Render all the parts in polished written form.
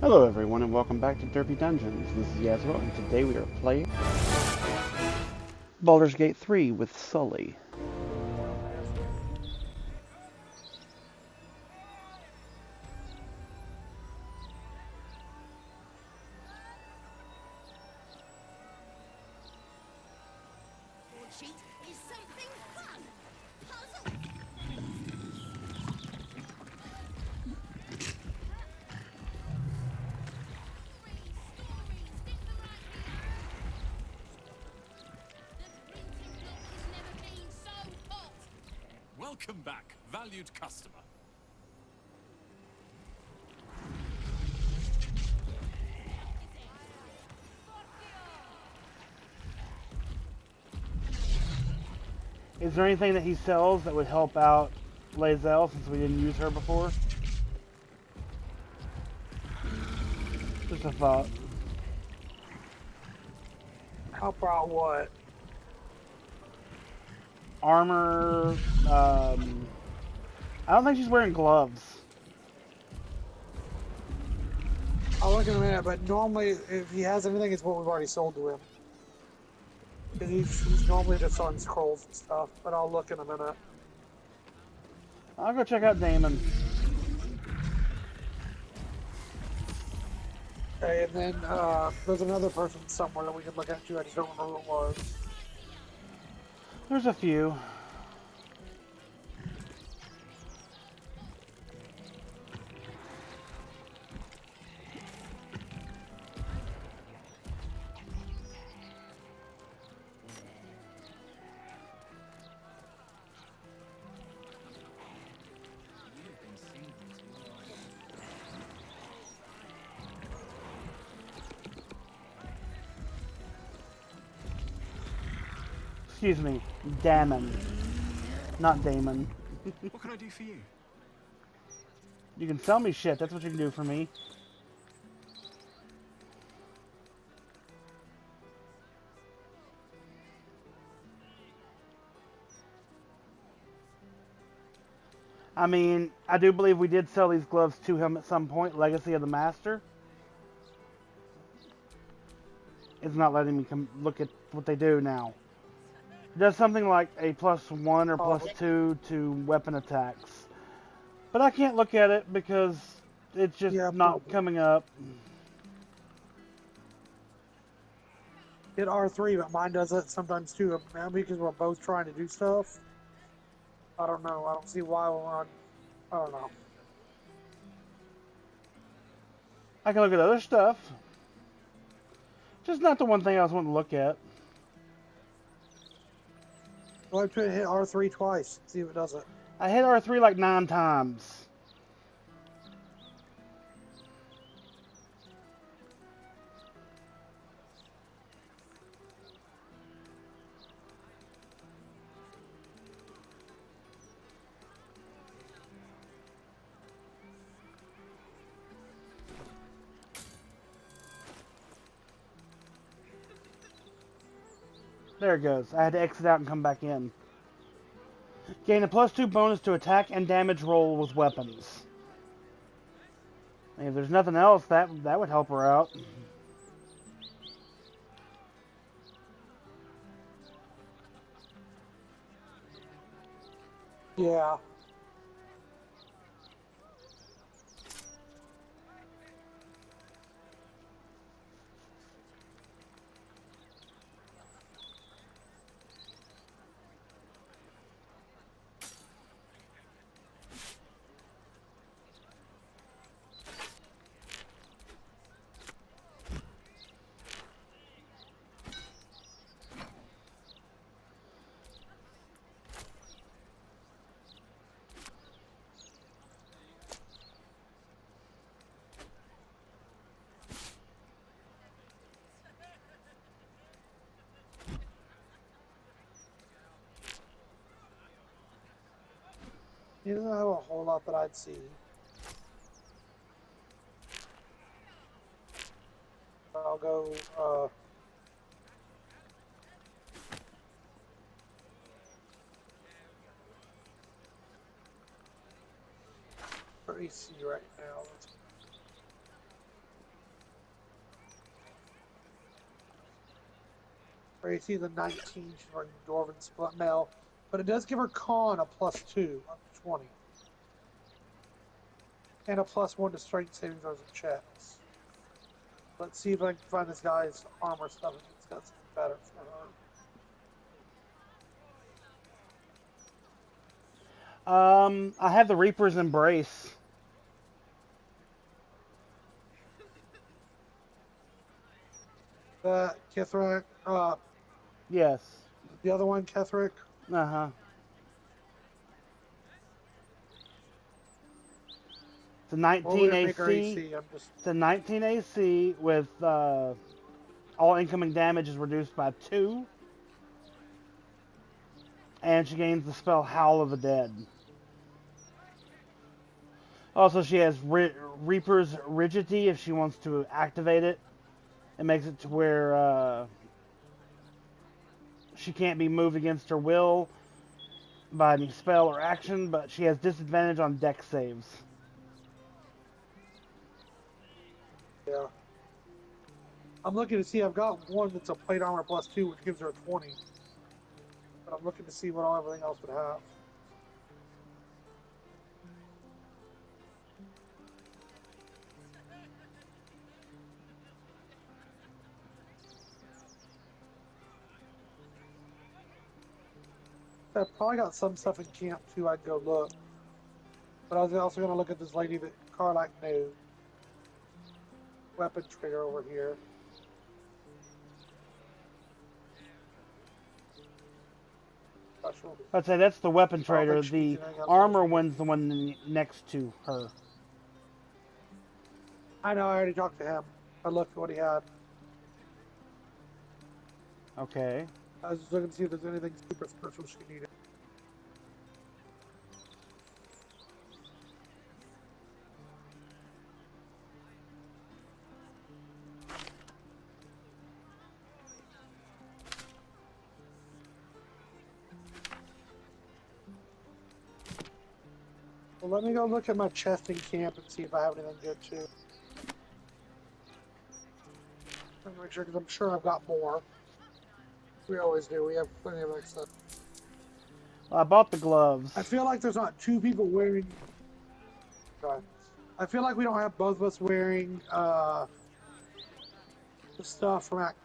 Hello everyone and welcome back to Derpy Dungeons. This is Yasro and today we are playing Baldur's Gate 3 with Sully. Sheet is something fun. Puzzle. Welcome back, valued customer. Is there anything that he sells that would help out Lae'zel since we didn't use her before? Just a thought. Help out what? Armor, I don't think she's wearing gloves. I'll look in a minute, but normally if he has anything, it's what we've already sold to him. Because he's normally just on scrolls and stuff, but I'll look in a minute. I'll go check out Damon. Okay, and then there's another person somewhere that we could look at too. I just don't remember who it was. There's a few. Excuse me, Damon, not Damon. What can I do for you? You can sell me shit, that's what you can do for me. I mean, I do believe we did sell these gloves to him at some point, Legacy of the Master. It's not letting me come look at what they do now. It does something like a +1 or +2 to weapon attacks. But I can't look at it because it's just not coming up. Hit R3, but mine does it sometimes too. Maybe because we're both trying to do stuff. I don't know. I don't see why we're on. I don't know. I can look at other stuff. Just not the one thing I was wanting to look at. Go ahead and hit R3 twice. See if it does it. I hit R3 like 9 times. There it goes. I had to exit out and come back in. Gain a +2 bonus to attack and damage roll with weapons. And if there's nothing else, that would help her out. Yeah. He doesn't have a whole lot that I'd see. I'll go, for AC right now. Or AC the 19, she's running Dwarven Split Mail. But it does give her Con a +2 up to 20. And a +1 to strength saving throws and checks. Let's see if I can find this guy's armor stuff if it's got something better for her. I have the Reaper's Embrace. Kithrak, Yes. the other one, Kethric. Uh-huh. It's a What would 19 it make her AC. AC? I'm just It's a 19 AC with all incoming damage is reduced by 2. And she gains the spell Howl of the Dead. Also, she has Reaper's Rigidity if she wants to activate it. It makes it to where she can't be moved against her will by any spell or action, but she has disadvantage on dex saves. yeah. I'm looking to see. I've got one that's a plate armor +2, which gives her a 20. But I'm looking to see what everything else would have. I probably got some stuff in camp too. I'd go look. But I was also going to look at this lady that Carlac knew. Weapon trigger over here. Special. I'd say that's the weapon trader. she's The doing anything else armor with this. one's the one next to her. I know. I already talked to him. I looked at what he had. Okay. I was just looking to see if there's anything super special she needed. Well, let me go look at my chest in camp and see if I have anything good too. Let me make sure, because I'm sure I've got more. We always do. We have plenty of excess. I bought the gloves. I feel like there's not two people wearing. Sorry. I feel like we don't have both of us wearing the stuff from Act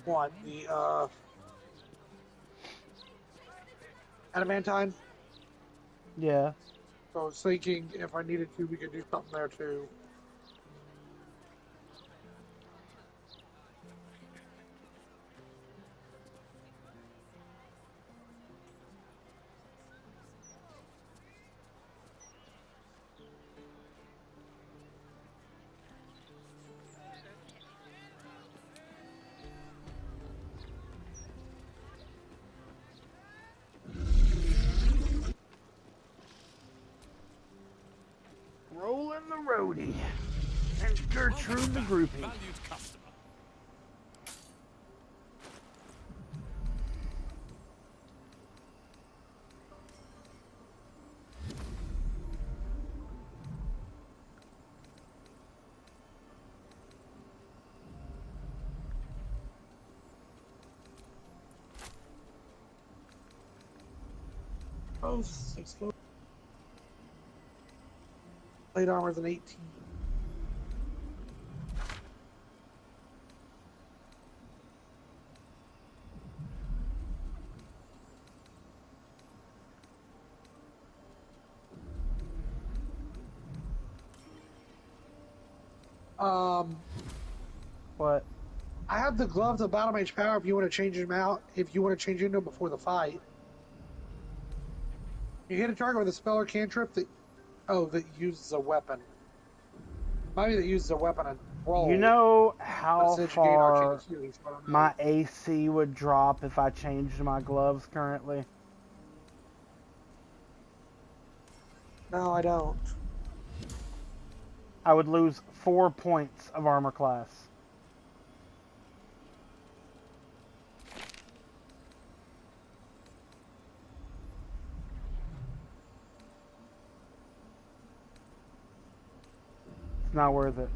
1, the adamantine. Yeah. So I was thinking if I needed to, we could do something there too. Rolling the roadie. And Gertrude the groupie. Valued customer. Oh, 6 foot. Plate armor's an 18. What? I have the gloves of Battle Mage Power if you want to change them out. If you want to change into them before the fight. You hit a target with a spell or cantrip that uses a weapon. Maybe that uses a weapon and roll. You know how but since you gain arcane far healing, so I don't know. my AC would drop if I changed my gloves currently? No, I don't. I would lose 4 points of armor class. It's not worth it.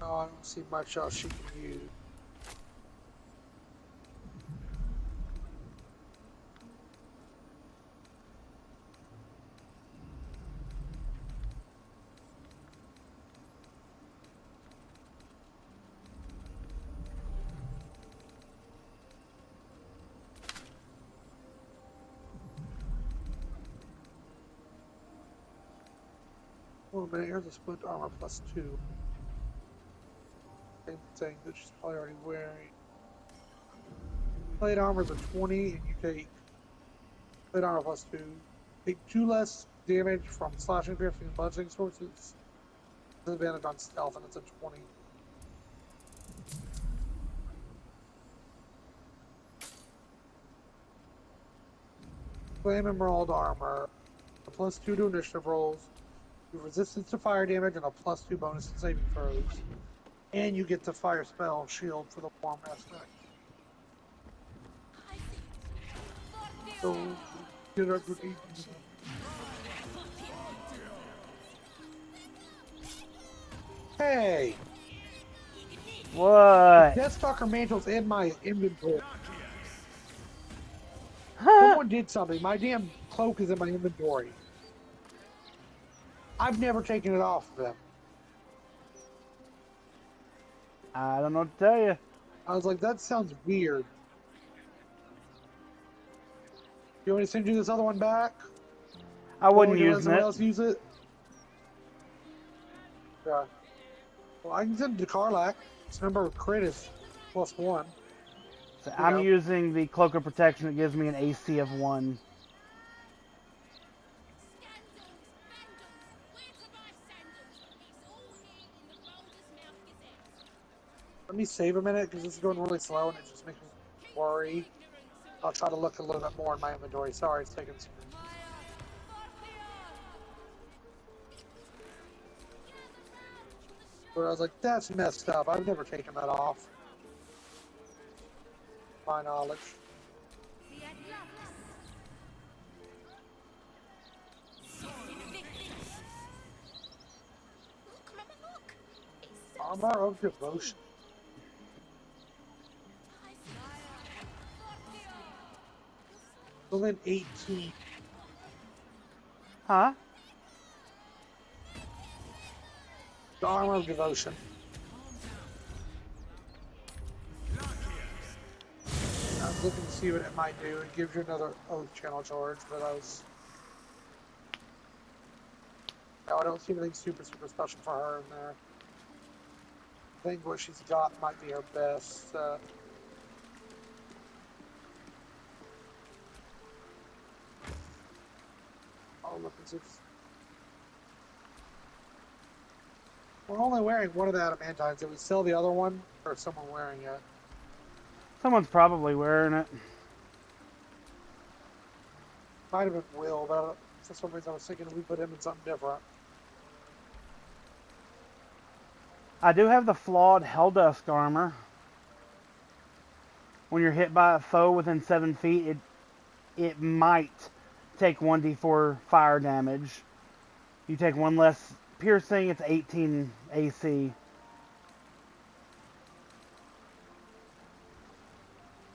Oh, I don't see much else she can use. Wait a minute, here's a split armor +2. Same thing that she's probably already wearing. Plate armor's a 20, and you take plate armor +2. Take 2 less damage from slashing, piercing, and bludgeoning sources. Disadvantage on stealth, and it's a 20. Flame Emerald armor, a +2 to initiative rolls, you have resistance to fire damage, and a +2 bonus to saving throws. And you get the fire spell shield for the warm aspect. So, get our good. Hey! What? Deathstalker mantle's in my inventory. Huh? Someone did something. My damn cloak is in my inventory. I've never taken it off of them. I don't know what to tell you. I was like, that sounds weird. You want me to send you this other one back? I wouldn't Or let use somebody it. else use it? Yeah. Well, I can send it to Karlak. Its number of crit is +1. So I'm Yeah. using the Cloak of Protection. It gives me an AC of 1. Let me save a minute because this is going really slow and it just makes me worry. I'll try to look a little bit more in my inventory. Sorry, it's taking some. But I was like, that's messed up. I've never taken that off. My knowledge. Armor of Devotion. Still in 18. Huh? The Armor of Devotion. I was looking to see what it might do. It gives you another Oath Channel charge, but I was. No, I don't see anything super special for her in there. I think what she's got might be her best. I'll look and see. We're only wearing one of the adamantines. Did we sell the other one, or is someone wearing it? Someone's probably wearing it. Might have been Will, but for some reason I was thinking we put him in something different. I do have the flawed Helldusk armor. When you're hit by a foe within 7 feet, it might take 1d4 fire damage. You take 1 less piercing, it's 18 AC.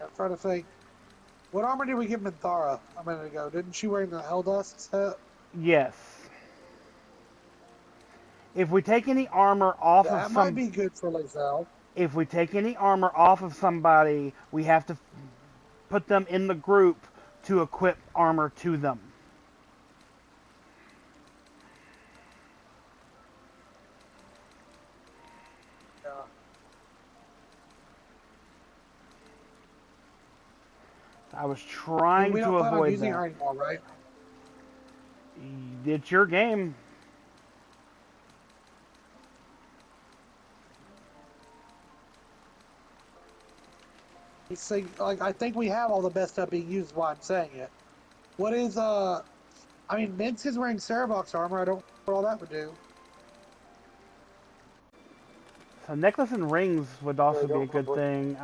I'm trying to think. What armor did we give Minthara a minute ago? Didn't she wear the Helldusk set? Yes. If we take any armor off That of might be good for Lazelle. if we take any armor off of somebody, we have to put them in the group to equip armor to them. Yeah. I was trying We to don't plan on avoid using her that. anymore, right? It's your game. He's saying, like, I think we have all the best stuff being used. Is why I'm saying it. What is I mean, Minsk is wearing Cerevox armor. I don't know what all that would do. So necklace and rings would also be a good remember. thing.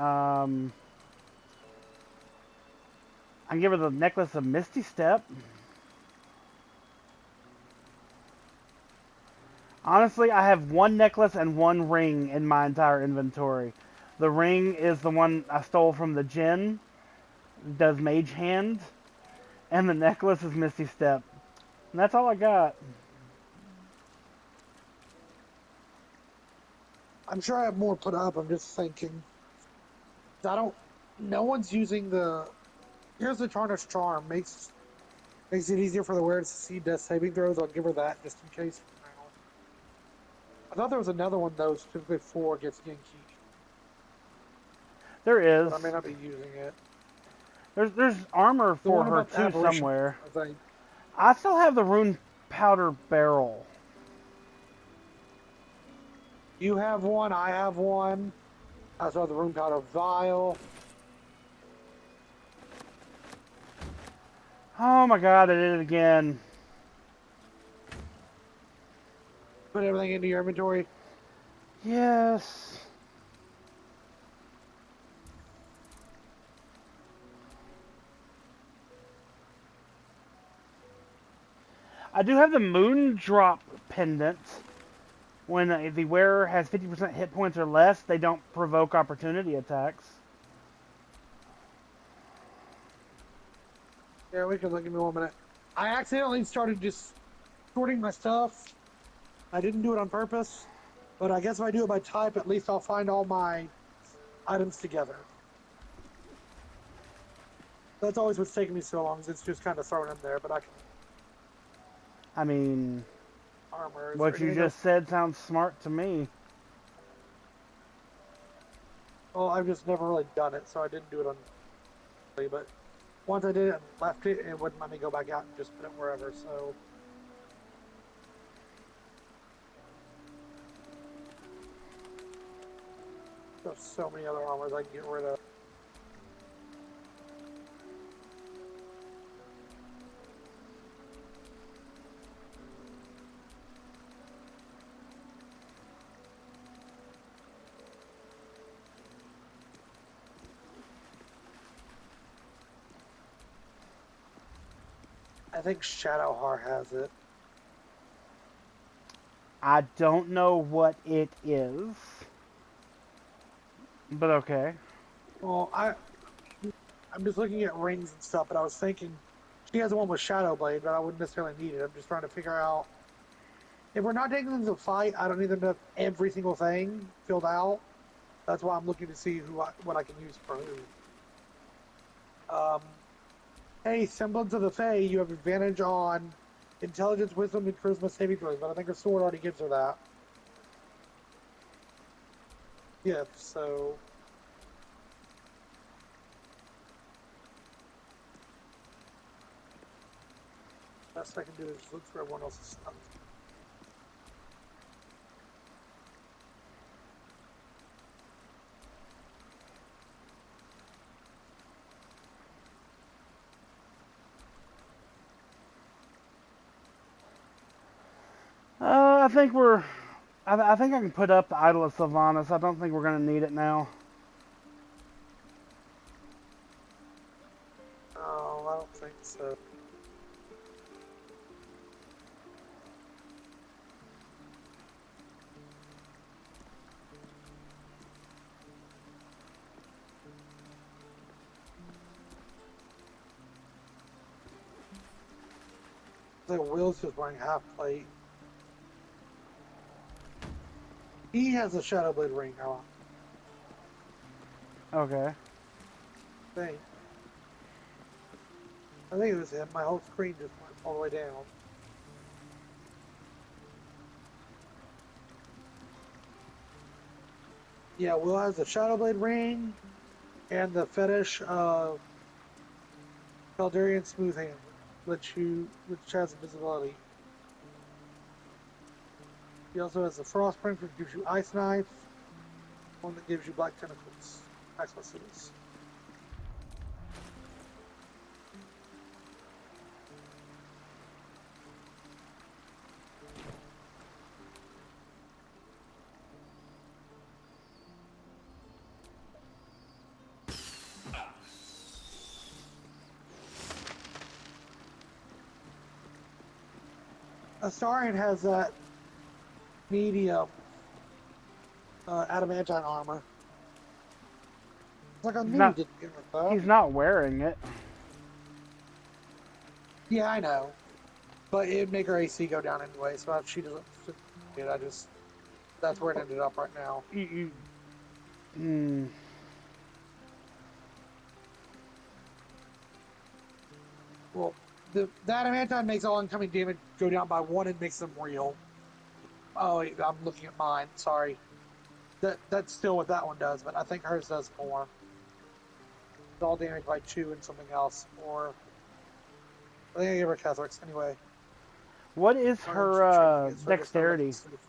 I can give her the necklace of Misty Step. Honestly, I have one necklace and one ring in my entire inventory. The ring is the one I stole from the Jinn, does Mage Hand, and the necklace is Misty Step. And that's all I got. I'm sure I have more put up. I'm just thinking. I don't. No one's using the. Here's the tarnished charm. Makes it easier for the wearer to succeed death saving throws. I'll give her that just in case for now. I thought there was another one though, specifically for against Genki, There is. but I may not be using it. There's armor The for one her about the too apparition, somewhere. I think. I still have the rune powder barrel. You have one. I have one. I saw the room powder vial. Oh my god, I did it again. Put everything into your inventory. Yes. I do have the moon drop pendant. When the wearer has 50% hit points or less, they don't provoke opportunity attacks. Yeah, we can look. Give me 1 minute. I accidentally started just sorting my stuff. I didn't do it on purpose, but I guess if I do it by type, at least I'll find all my items together. That's always what's taking me so long, is it's just kind of thrown in there, but I can I mean, armor. Is there what you anything else? just said sounds smart to me. Well, I've just never really done it, so I didn't do it on. But once I did it and left it, it wouldn't let me go back out and just put it wherever. So there's so many other armors I can get rid of. I think Shadowheart has it. I don't know what it is, but okay. Well, I'm just looking at rings and stuff, but I was thinking she has the one with Shadow Blade, but I wouldn't necessarily need it. I'm just trying to figure out if we're not taking them to fight. I don't need them to have every single thing filled out. That's why I'm looking to see what I can use for who. Hey, Semblance of the Fae, you have advantage on Intelligence, Wisdom, and Charisma saving throws, but I think her sword already gives her that. Yeah, so best I can do is look for everyone else's stuff. I think we're. I think I can put up the Idol of Sylvanas. I don't think we're gonna need it now. Oh, I don't think so. The Will's just wearing half plate. He has a Shadow Blade ring on. Okay. Thing. I think it was him. My whole screen just went all the way down. Yeah, Will has the Shadow Blade ring and the fetish of Caldarian Smooth Hand, which has invisibility. He also has the Frost Prince, which gives you Ice Knife, one that gives you Black Tentacles. Ice Missiles. Astarion has that medium adamantine armor. It's like I He's knew he not. didn't give a fuck. He's not wearing it. Yeah, I know. But it'd make her AC go down anyway, so if she doesn't fit it, that's where it ended up right now. Hmm. Well, the adamantine makes all incoming damage go down by 1 and makes them real. Oh, wait, I'm looking at mine. Sorry. That's still what that one does, but I think hers does more. It's all damage by 2 and something else, or I think I gave her Catholics anyway. What is I'm her changing it, so I guess none of dexterity? it's safe.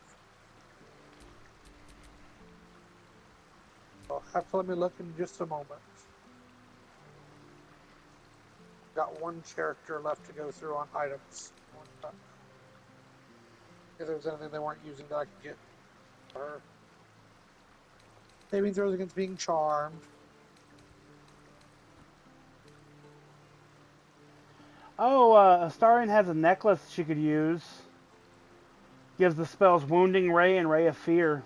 You'll have to let me look in just a moment. Got one character left to go through on items. If there was anything they weren't using that I could get for her. Saving throws against being charmed. Oh, Astarion has a necklace she could use. Gives the spells Wounding Ray and Ray of Fear.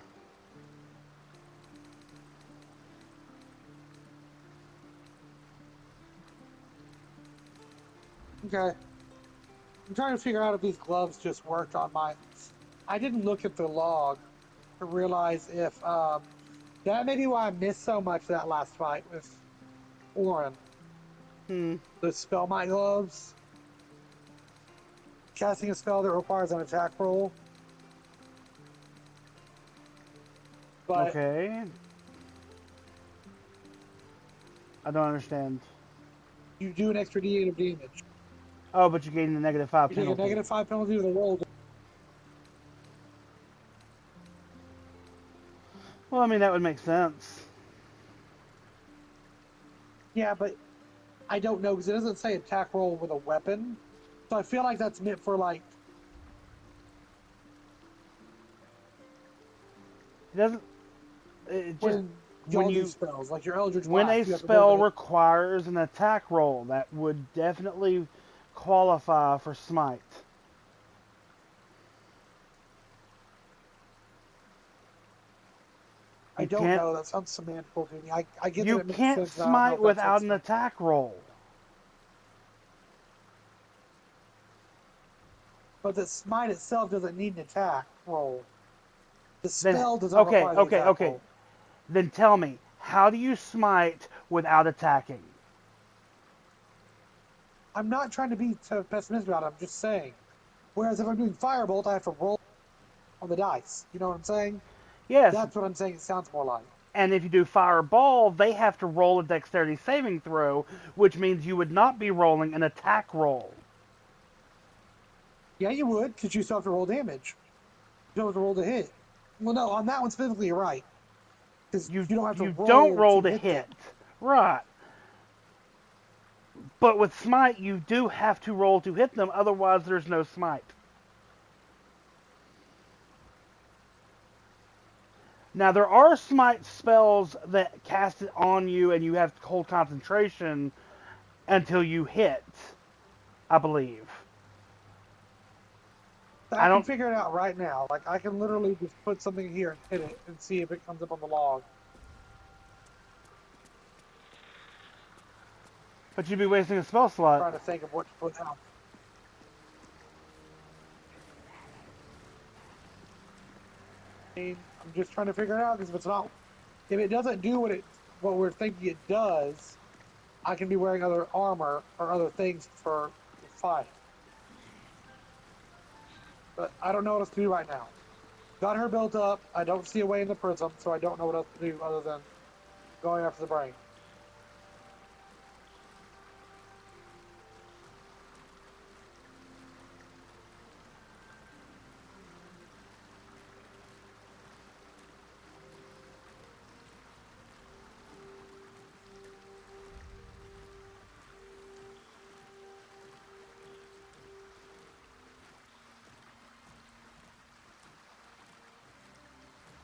Okay. I'm trying to figure out if these gloves just worked on my. I didn't look at the log to realize if that may be why I missed so much that last fight with Orin. Hmm. The Spellmight gloves. Casting a spell that requires an attack roll. But Okay. I don't understand. you do an extra D8 of damage. Oh, but you gain the -5 You take a penalty. -5 penalty with a roll. Well, I mean, that would make sense. Yeah, but I don't know because it doesn't say attack roll with a weapon. So I feel like that's meant for like. It doesn't. It just When when y'all do you spells, like your Eldritch when a Blast, you have to roll spell to hit. requires an attack roll, that would definitely qualify for smite. I You don't can't know. That sounds semantical to me. I get that you it makes can't sense, but I don't know smite if that's without what's an attack roll. But the smite itself doesn't need an attack roll. The Then spell does not okay, require the okay, attack okay. roll. Then tell me, how do you smite without attacking? I'm not trying to be so pessimistic about it. I'm just saying. Whereas if I'm doing Firebolt, I have to roll on the dice. You know what I'm saying? Yes, That's what I'm saying. It sounds more like. and if you do fireball, they have to roll a dexterity saving throw, which means you would not be rolling an attack roll. Yeah, you would, because you still have to roll damage. You don't have to roll to hit. Well, no, on that one specifically, you're right. Because You you don't have to you don't roll roll to to hit them. hit. Right. But with smite, you do have to roll to hit them, otherwise there's no smite. Now, there are smite spells that cast it on you and you have to hold concentration until you hit, I believe. I I can don't... figure it out right now. Like, I can literally just put something here and hit it and see if it comes up on the log. But you'd be wasting a spell slot. Trying to think of what to put out. I'm just trying to figure it out because if it doesn't do what we're thinking it does, I can be wearing other armor or other things for the fight. But I don't know what else to do right now. Got her built up. I don't see a way in the prism, so I don't know what else to do other than going after the brain.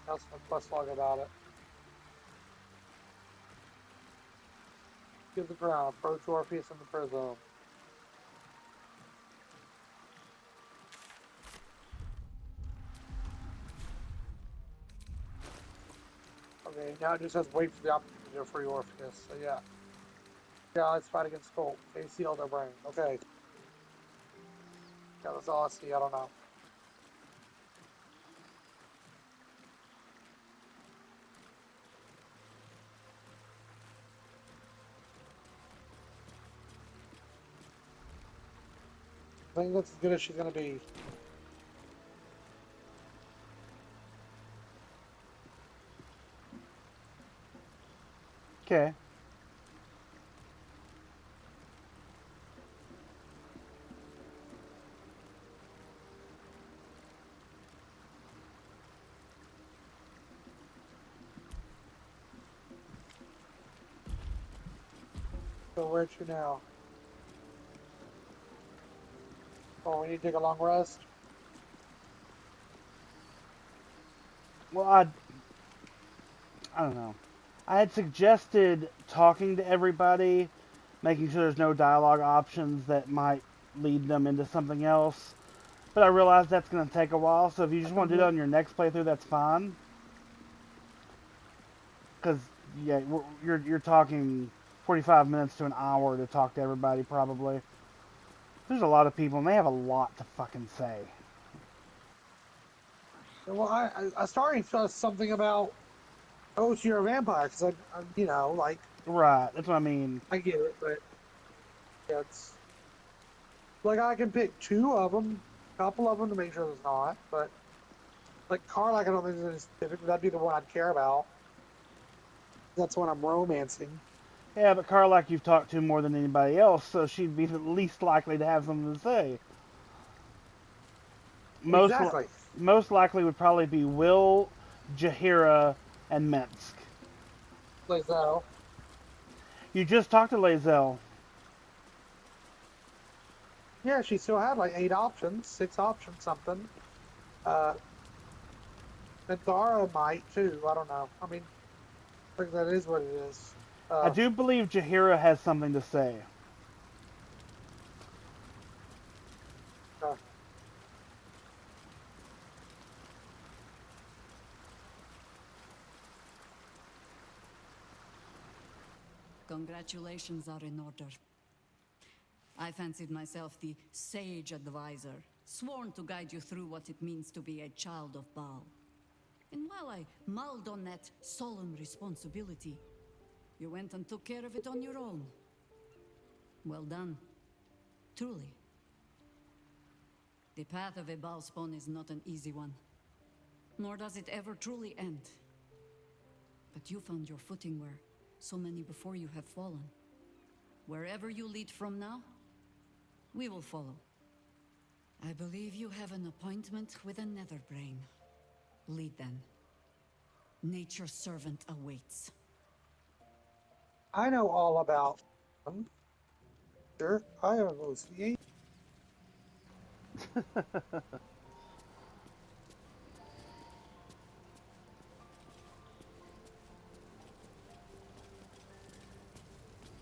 That's my quest log about it. Give the ground. Approach Orpheus in the prism. Okay, now it just says wait for the opportunity to free Orpheus. So yeah. Yeah, let's fight against Colt. They sealed their brain. Okay. Yeah, that's all I see. I don't know. I think that's as good as she's gonna be. Okay. So where to now? Oh, we need to take a long rest. Well, I don't know. I had suggested talking to everybody, making sure there's no dialogue options that might lead them into something else. But I realize that's going to take a while, so if you just want to do that on your next playthrough, that's fine. Because, yeah, you're talking 45 minutes to an hour to talk to everybody, probably. There's a lot of people, and they have a lot to fucking say. Well, I started to something about, oh, so you're a vampire, because you know, like, Right, that's what I mean. I get it, but yeah, it's like I can pick two of them, a couple of them to make sure there's not, but like Carl, I don't think there's any specific, but that'd be the one I'd care about. That's what I'm romancing. Yeah, but Carlac you've talked to more than anybody else, so she'd be the least likely to have something to say. Most li- Exactly. most likely would probably be Will, Jahira, and Minsk. Lizelle. You just talked to Lae'zel. Yeah, she still had like 8 options, 6 options, something. Uh, and Dara might too. I don't know. I mean, I think that is what it is. I do believe Jahira has something to say. Uh, Congratulations are in order. I fancied myself the sage advisor, sworn to guide you through what it means to be a child of Baal. And while I mulled on that solemn responsibility, you went and took care of it on your own. Well done. Truly. The path of a Baal spawn is not an easy one, nor does it ever truly end. But you found your footing where so many before you have fallen. Wherever you lead from now, we will follow. I believe you have an appointment with a Netherbrain. Lead then. Nature's servant awaits. I know all about them. Sure, I have OCD.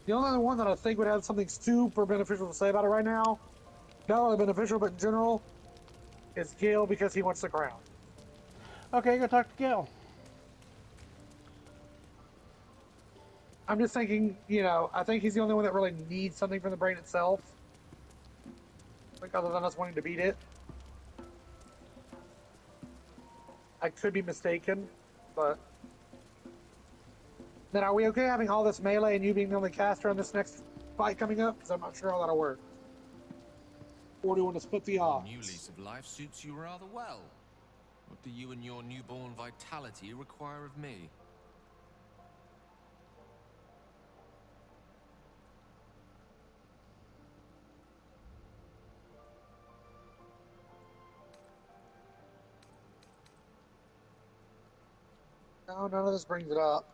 The only other one that I think would have something super beneficial to say about it right now, not only beneficial but in general, is Gale because he wants the crown. Okay, go talk to Gil. I'm just thinking, you know, I think he's the only one that really needs something from the brain itself. Like, other than us wanting to beat it. I could be mistaken, but. Then are we okay having all this melee and you being the only caster on this next fight coming up? Because I'm not sure how that'll work. Or do you want to split the odds? New lease of life suits you rather well. What do you and your newborn vitality require of me? No, none of this brings it up.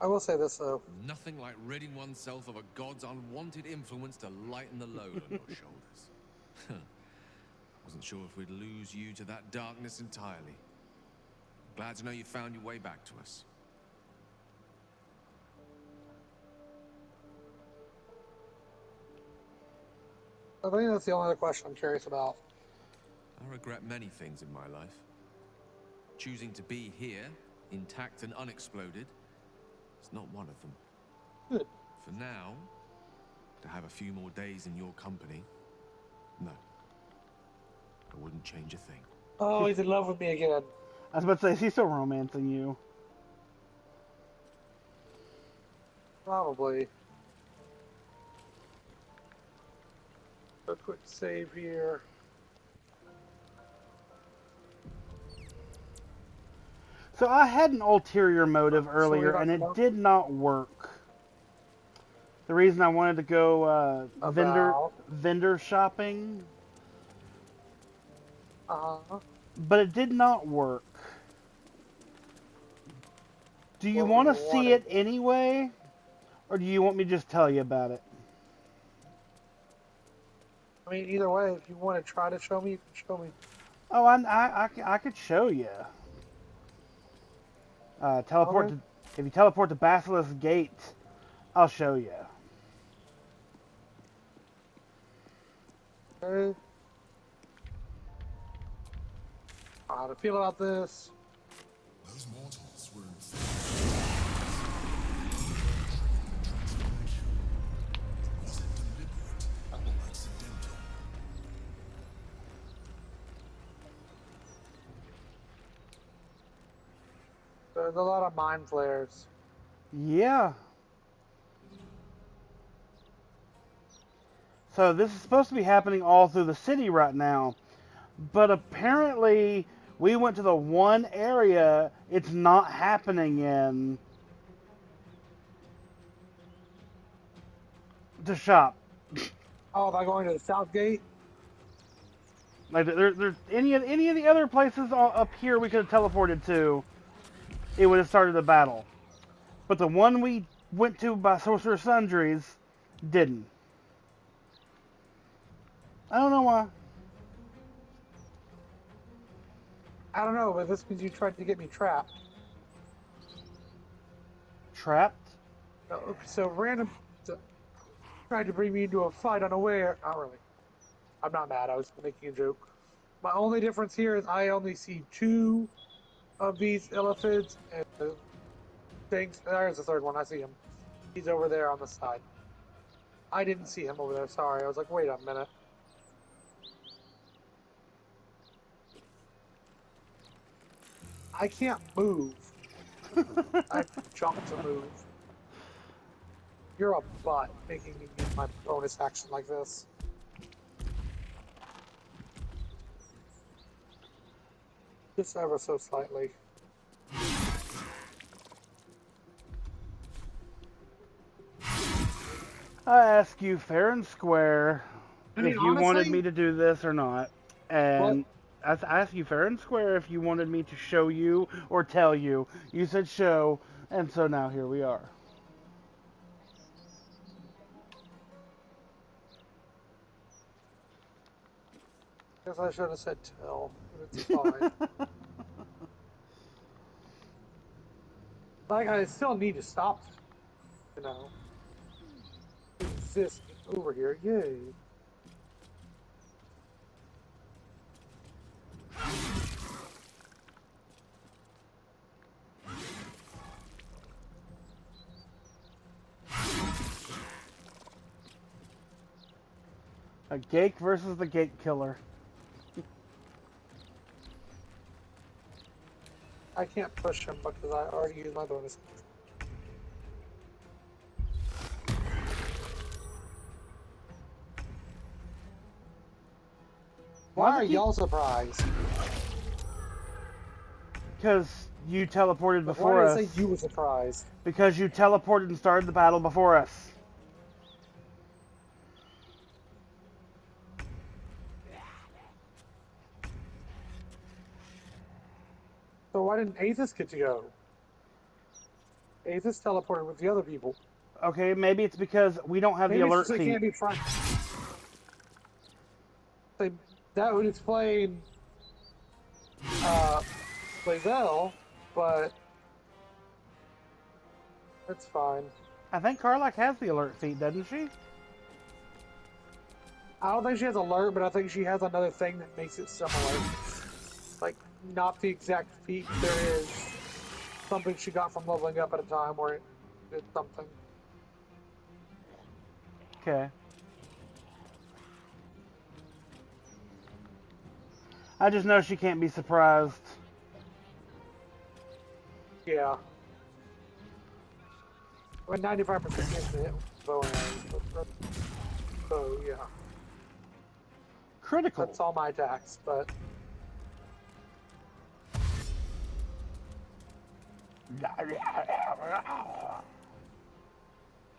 I will say this though. Nothing like ridding oneself of a god's unwanted influence to lighten the load on your shoulders. Wasn't sure if we'd lose you to that darkness entirely. Glad to know you found your way back to us. I think that's the only other question I'm curious about. I regret many things in my life. Choosing to be here intact and unexploded, it's not one of them. Good. For now, to have a few more days in your company, no. I wouldn't change a thing. Oh, he's in love with me again. I was about to say, she's still romancing you. Probably. A quick save here. So I had an ulterior motive So earlier, you're not and it gonna- did not work. The reason I wanted to go About? vendor shopping, Uh-huh. but it did not work. Do you What want were to you see wanting? it anyway, or do you want me to just tell you about it? I mean, either way, if you want to try to show me, you can show me. Oh, I could show you. Teleport Okay. to, if you teleport to Basilisk Gate, I'll show you. Okay. How to feel about this? Those mortals were Was it deliberate or accidental? There's a lot of mind flares. Yeah. So this is supposed to be happening all through the city right now, but apparently we went to the one area it's not happening in to shop. Oh, am I going to the south gate? Like there any of the other places up here we could have teleported to, it would have started the battle. But the one we went to by Sorcerer Sundries didn't. I don't know why. I don't know, but this means you tried to get me trapped. Trapped? So random tried to bring me into a fight unaware. Not really. I'm not mad. I was making a joke. My only difference here is I only see 2 of these elephants and the things. There's the third one. I see him. He's over there on the side. I didn't see him over there. Sorry. I was like, wait a minute. I can't move. I have to jump to move. You're a butt making me use my bonus action like this. Just ever so slightly. I asked you fair and square I mean, if you wanted honestly- me to do this or not. And I asked you fair and square if you wanted me to show you or tell you. You said show, and so now here we are. Guess I should have said tell, but it's fine. Like, I still need to stop, you know. Exist over here, yay. A Gake versus the Gate Killer. I can't push him because I already used my bonus. Why are y'all surprised? Because you teleported Why before did us. I say you were surprised? Because you teleported and started the battle before us. So why didn't Aethys get to go? Aethys teleported with the other people. Okay, maybe it's because we don't have Maybe the it's alert just they can't feed. be friends. That would explain Blazel, but that's fine. I think Karlach has the alert feed, doesn't she? I don't think she has alert, but I think she has another thing that makes it similar. Like, not the exact feat there is. something she got from leveling up at a time where it did something. Okay. I just know she can't be surprised. Yeah. I mean, 95% chance to hit with bow and arrows, but so yeah. Critical. That's all my attacks, but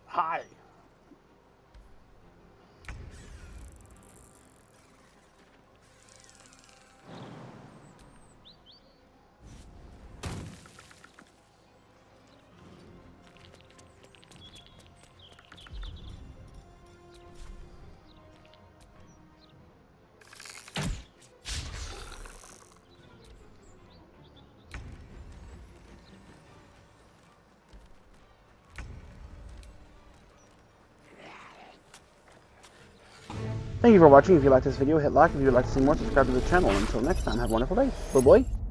Hi. Thank you for watching. If you liked this video, hit like. If you would like to see more, subscribe to the channel. Until next time, have a wonderful day. Bye-bye.